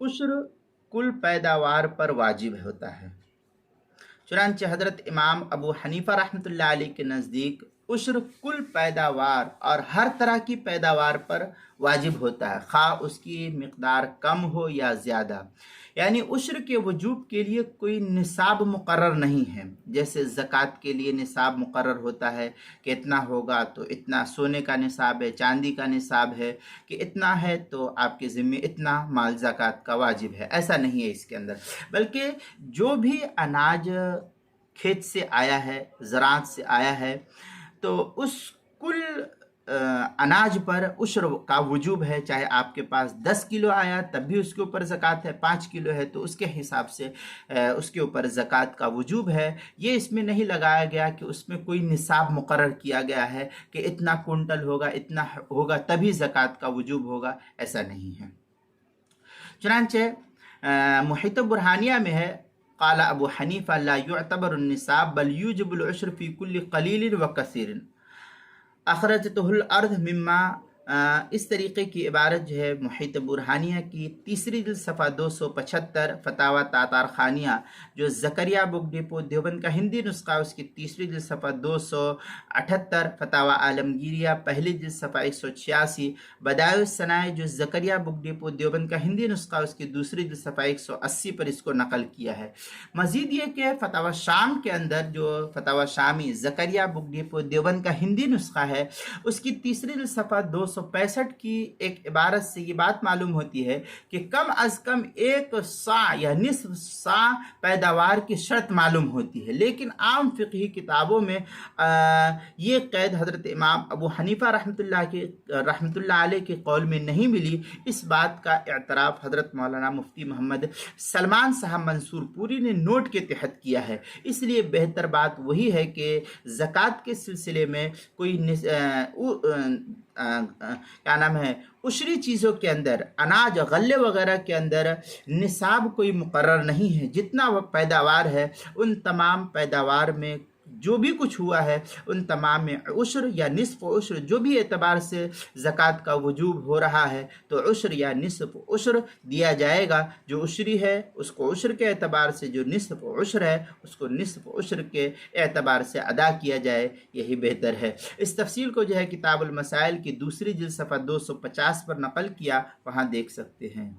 उश्र कुल पैदावार पर वाजिब होता है। चुनांचे हज़रत इमाम अबू हनीफा रहमतुल्लाह अलैह के नज़दीक उश्र कुल पैदावार और हर तरह की पैदावार पर वाजिब होता है, खा उसकी मिकदार कम हो या ज़्यादा। यानी उश्र के वजूब के लिए कोई निसाब मुकर्रर नहीं है। जैसे ज़कात के लिए निसाब मुकर्रर होता है कि इतना होगा तो इतना सोने का निसाब है, चांदी का निसाब है कि इतना है तो आपके ज़िम्मे इतना माल ज़कात का वाजिब है। ऐसा नहीं है इसके अंदर, बल्कि जो भी अनाज खेत से आया है, ज़राअत से आया है, तो उस कुल अनाज पर उश्र का वजूब है। चाहे आपके पास 10 किलो आया तब भी उसके ऊपर ज़कात है, 5 किलो है तो उसके हिसाब से उसके ऊपर ज़कात का वजूब है। ये इसमें नहीं लगाया गया कि उसमें कोई निसाब मुकर्रर किया गया है कि इतना कुंटल होगा, इतना होगा तभी ज़कात का वजूब होगा, ऐसा नहीं है। चुनांचे मुहित बुरहानिया में है, क़ाला अबू हनीफ़ा ला युअतबर निसाब बल युजबुल उश्र फ़ी कुल्लि क़लीलिन व कसीरिन अखरजतहुल अर्द मिम्मा। इस तरीक़े की इबारत जो है मुहित बुरहानिया की तीसरी जिल्द सफ़ा 275, फतावा तातार खानिया जो ज़करिया बुक डिपो देवबंद का हिंदी नुस्खा, उसकी तीसरी जिल्द सफ़ा 278, फतावा आलमगीरिया पहली जिल्द सफ़ा 186, बदायुस सनाए जो ज़करिया बुक डिपो देवबंद का हिंदी नुस्खा, उसकी दूसरी जिल्द सफ़ा 180 पर इसको नकल किया है। मज़ीद ये कि फतावा शाम के अंदर जो फतावा शामी ज़करिया बुक डिपो देवबंद का हिंदी नुस्खा है, उसकी तीसरी जिल्द सफ़ा 265 की एक इबारत से ये बात मालूम होती है कि कम अज़ कम एक सा या निस्फ सा पैदावार की शर्त मालूम होती है। लेकिन आम फ़िक़ही किताबों में ये क़ैद हज़रत इमाम अबू हनीफ़ा रहमतुल्लाह अलैह के कौल में नहीं मिली। इस बात का इतराफ़ हज़रत मौलाना मुफ्ती मोहम्मद सलमान साहब मंसूरपुरी ने नोट के तहत किया है। इसलिए बेहतर बात वही है कि ज़कात के सिलसिले में कोई क्या नाम है, उशरी चीज़ों के अंदर, अनाज गल्ले वगैरह के अंदर निसाब कोई मुकर्रर नहीं है। जितना पैदावार है उन तमाम पैदावार में जो भी कुछ हुआ है उन तमाम में उश्र या निस्फ़ उश्र जो भी एतबार से ज़कात का वजूब हो रहा है तो उश्र या निस्फ़ उश्र दिया जाएगा। जो उशरी है उसको उश्र के एतबार से, जो निस्फ़ उश्र है उसको निस्फ़ उश्र के एतबार से अदा किया जाए, यही बेहतर है। इस तफसील को जो है किताबुल मसाइल की दूसरी जिल्द सफ़ा 250 पर नकल किया, वहाँ देख सकते हैं।